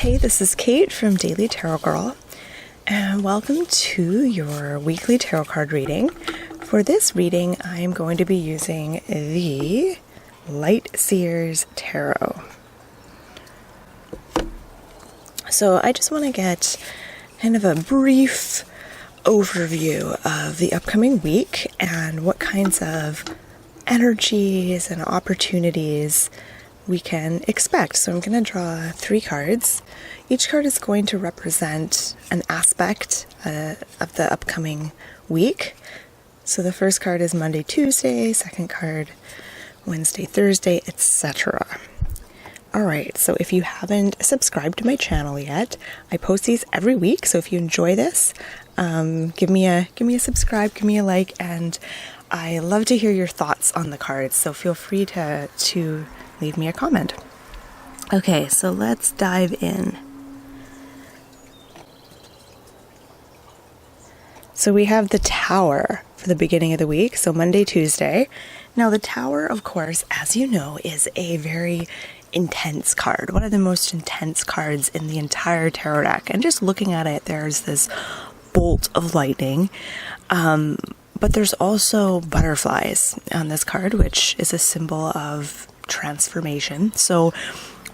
Hey, this is Kate from Daily Tarot Girl, and welcome to your weekly tarot card reading. For this reading, I'm going to be using the Light Seers Tarot. So I just want to get kind of a brief overview of the upcoming week and what kinds of energies and opportunities we can expect. So I'm going to draw 3 cards. Each card is going to represent an aspect of the upcoming week. So the first card is Monday, Tuesday, second card Wednesday, Thursday, etc. Alright, so if you haven't subscribed to my channel yet, I post these every week, so if you enjoy this, give me a subscribe, give me a like, and I love to hear your thoughts on the cards, so feel free to leave me a comment. Okay, so let's dive in. So we have the Tower for the beginning of the week, so Monday, Tuesday. Now the Tower, of course, as you know, is a very intense card, one of the most intense cards in the entire tarot deck. And just looking at it, there's this bolt of lightning, but there's also butterflies on this card, which is a symbol of transformation. So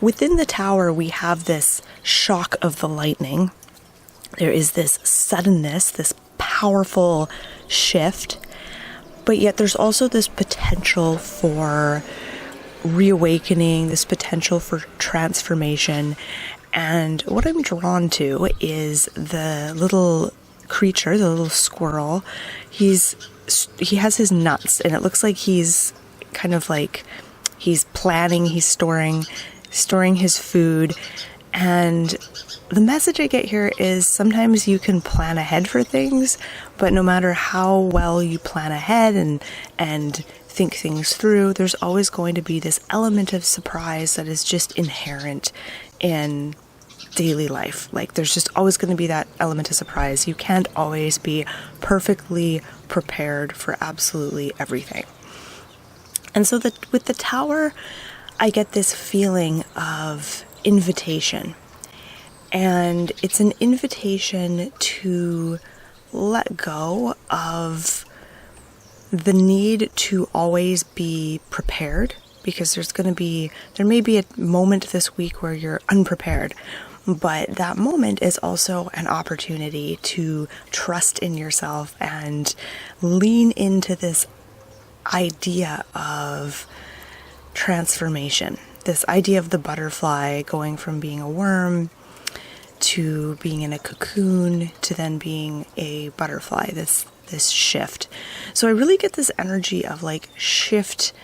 within the Tower, we have this shock of the lightning. There is this suddenness, this powerful shift, but yet there's also this potential for reawakening, this potential for transformation. And what I'm drawn to is the little creature, the little squirrel. He has his nuts, and it looks like he's kind of like he's planning, he's storing his food. And the message I get here is sometimes you can plan ahead for things, but no matter how well you plan ahead and think things through, there's always going to be this element of surprise that is just inherent in daily life. Like, there's just always going to be that element of surprise. You can't always be perfectly prepared for absolutely everything. And so with the Tower, I get this feeling of invitation. And it's an invitation to let go of the need to always be prepared, because there may be a moment this week where you're unprepared, but that moment is also an opportunity to trust in yourself and lean into this idea of transformation, this idea of the butterfly going from being a worm to being in a cocoon to then being a butterfly, this shift. So I really get this energy of like shift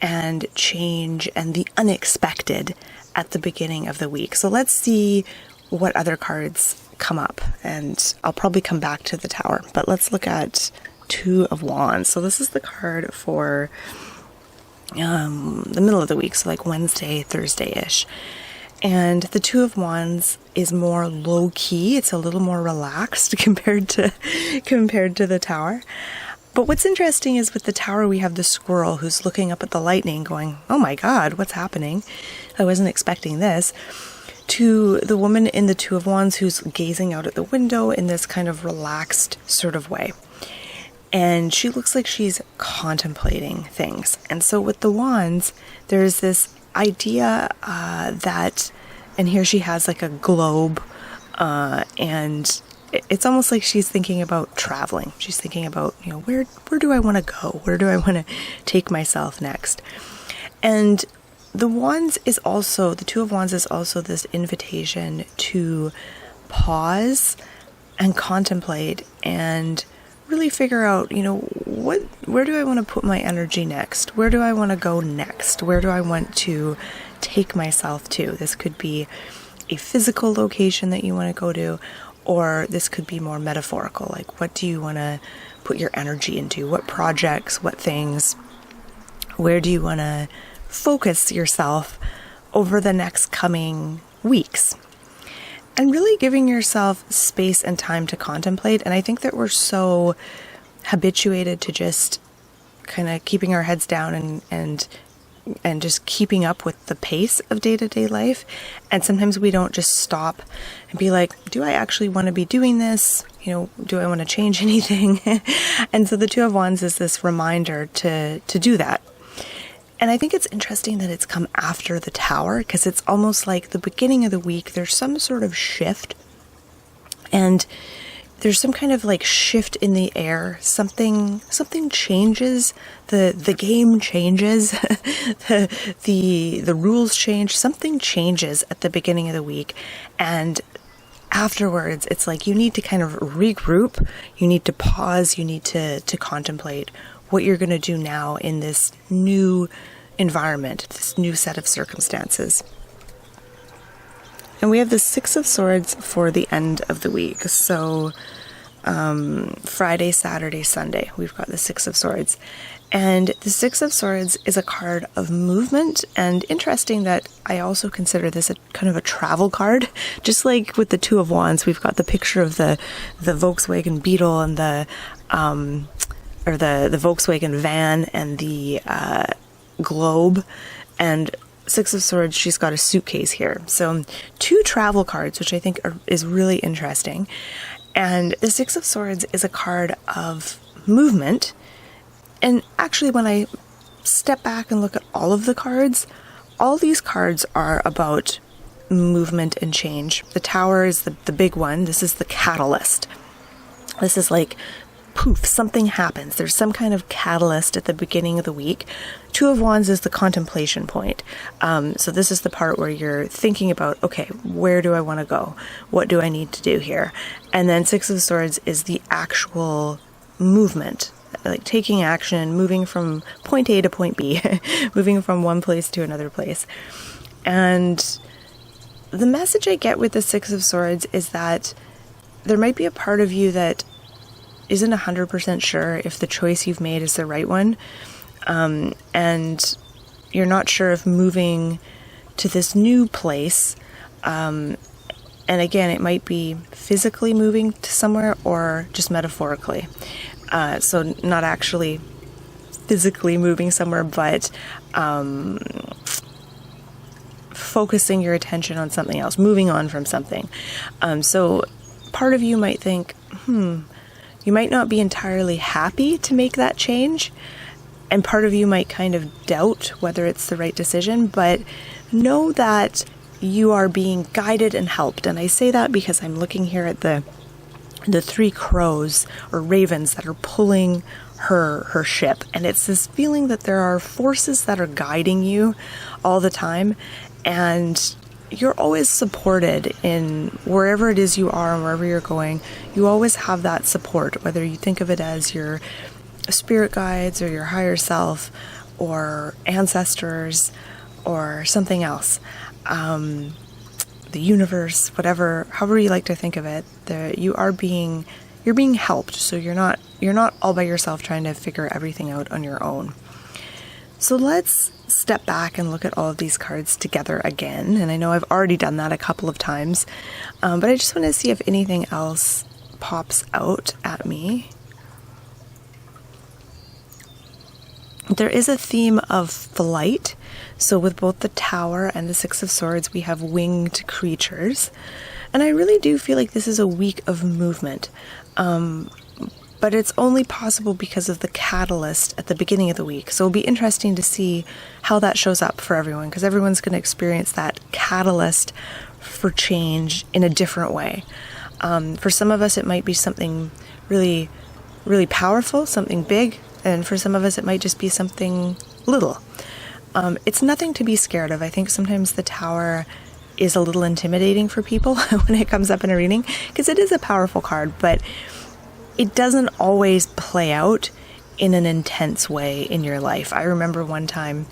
and change and the unexpected at the beginning of the week. So let's see what other cards come up, and I'll probably come back to the Tower, but let's look at Two of Wands. So this is the card for the middle of the week, so like Wednesday, Thursday-ish. And the Two of Wands is more low-key. It's a little more relaxed compared to the Tower. But what's interesting is with the Tower, we have the squirrel who's looking up at the lightning going, oh my God, what's happening? I wasn't expecting this. To the woman in the Two of Wands who's gazing out at the window in this kind of relaxed sort of way. And she looks like she's contemplating things. And so with the wands, there's this idea that, and here she has like a globe, and it's almost like she's thinking about traveling. She's thinking about, where do I want to go? Where do I want to take myself next? And the Two of Wands is also this invitation to pause and contemplate and really figure out, where do I want to put my energy next? Where do I want to go next? Where do I want to take myself to? This could be a physical location that you want to go to, or this could be more metaphorical. Like, what do you want to put your energy into? What projects, what things? Where do you want to focus yourself over the next coming weeks? And really giving yourself space and time to contemplate. And I think that we're so habituated to just kind of keeping our heads down and and just keeping up with the pace of day-to-day life. And sometimes we don't just stop and be like, do I actually want to be doing this? Do I want to change anything? And so the Two of Wands is this reminder to do that. And I think it's interesting that it's come after the Tower, because it's almost like the beginning of the week, there's some sort of shift, and there's some kind of like shift in the air. Something changes. The game changes. the rules change. Something changes at the beginning of the week, and afterwards, it's like you need to kind of regroup. You need to pause. You need to contemplate what you're going to do now in this new environment, this new set of circumstances. And we have the Six of Swords for the end of the week. So Friday, Saturday, Sunday, we've got the Six of Swords. And the Six of Swords is a card of movement. And interesting that I also consider this a kind of a travel card. Just like with the Two of Wands, we've got the picture of the Volkswagen Beetle and the Volkswagen van and the globe. And Six of Swords, she's got a suitcase here. So 2 travel cards, which I think is really interesting. And the Six of Swords is a card of movement. And actually, when I step back and look at all of the cards, all these cards are about movement and change. The Tower is the big one. This is the catalyst. This is like, poof, something happens. There's some kind of catalyst at the beginning of the week. Two of Wands is the contemplation point. So this is the part where you're thinking about, okay, where do I want to go? What do I need to do here? And then Six of Swords is the actual movement, like taking action, moving from point A to point B, moving from one place to another place. And the message I get with the Six of Swords is that there might be a part of you that isn't 100% sure if the choice you've made is the right one. And you're not sure if moving to this new place, and again, it might be physically moving to somewhere or just metaphorically. So not actually physically moving somewhere, but focusing your attention on something else, moving on from something. So part of you might think, you might not be entirely happy to make that change, and part of you might kind of doubt whether it's the right decision, but know that you are being guided and helped. And I say that because I'm looking here at the 3 crows or ravens that are pulling her ship, and it's this feeling that there are forces that are guiding you all the time, and you're always supported in wherever it is you are and wherever you're going. You always have that support, whether you think of it as your spirit guides or your higher self or ancestors or something else. The universe, whatever, however you like to think of it, you're being helped. So you're not all by yourself trying to figure everything out on your own. So let's step back and look at all of these cards together again. And I know I've already done that a couple of times, but I just want to see if anything else pops out at me. There is a theme of flight. So with both the Tower and the Six of Swords, we have winged creatures. And I really do feel like this is a week of movement. But it's only possible because of the catalyst at the beginning of the week. So it'll be interesting to see how that shows up for everyone, because everyone's going to experience that catalyst for change in a different way. For some of us, it might be something really, really powerful, something big. And for some of us, it might just be something little. It's nothing to be scared of. I think sometimes the Tower is a little intimidating for people when it comes up in a reading, because it is a powerful card, but it doesn't always play out in an intense way in your life. I remember one time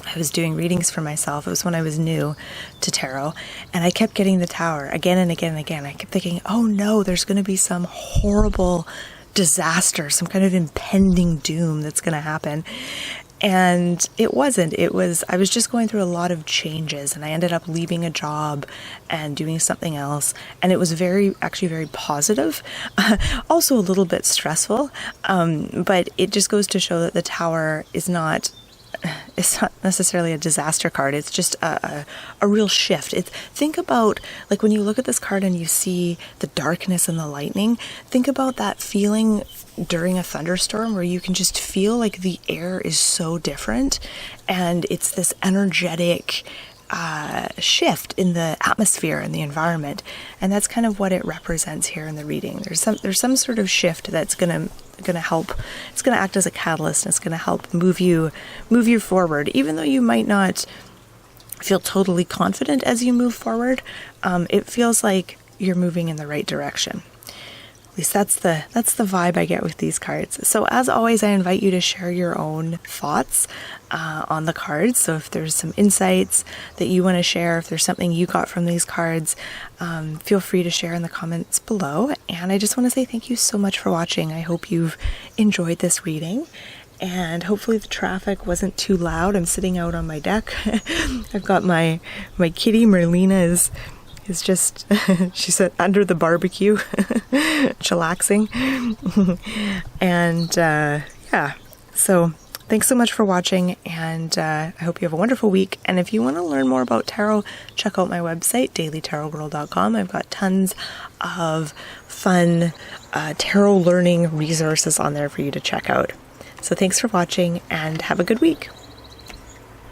I was doing readings for myself. It was when I was new to tarot, and I kept getting the Tower again and again and again. I kept thinking, oh no, there's going to be some horrible disaster, some kind of impending doom that's going to happen. And it wasn't. I was just going through a lot of changes, and I ended up leaving a job and doing something else. And it was actually very positive, also a little bit stressful. But it just goes to show that the Tower is not not necessarily a disaster card. It's just a real shift. Think about, like, when you look at this card and you see the darkness and the lightning, think about that feeling during a thunderstorm where you can just feel like the air is so different, and it's this energetic shift in the atmosphere and the environment, and that's kind of what it represents here in the reading. There's some sort of shift that's gonna help. It's gonna act as a catalyst, and it's gonna help move you forward, even though you might not feel totally confident as you move forward. It feels like you're moving in the right direction. At least that's the vibe I get with these cards. So as always, I invite you to share your own thoughts on the cards. So if there's some insights that you want to share, if there's something you got from these cards, feel free to share in the comments below. And I just want to say thank you so much for watching. I hope you've enjoyed this reading, and hopefully the traffic wasn't too loud. I'm sitting out on my deck. I've got my kitty Merlina is just, she's under the barbecue, chillaxing. And yeah, so thanks so much for watching, and I hope you have a wonderful week. And if you want to learn more about tarot, check out my website, dailytarotgirl.com. I've got tons of fun tarot learning resources on there for you to check out. So thanks for watching, and have a good week.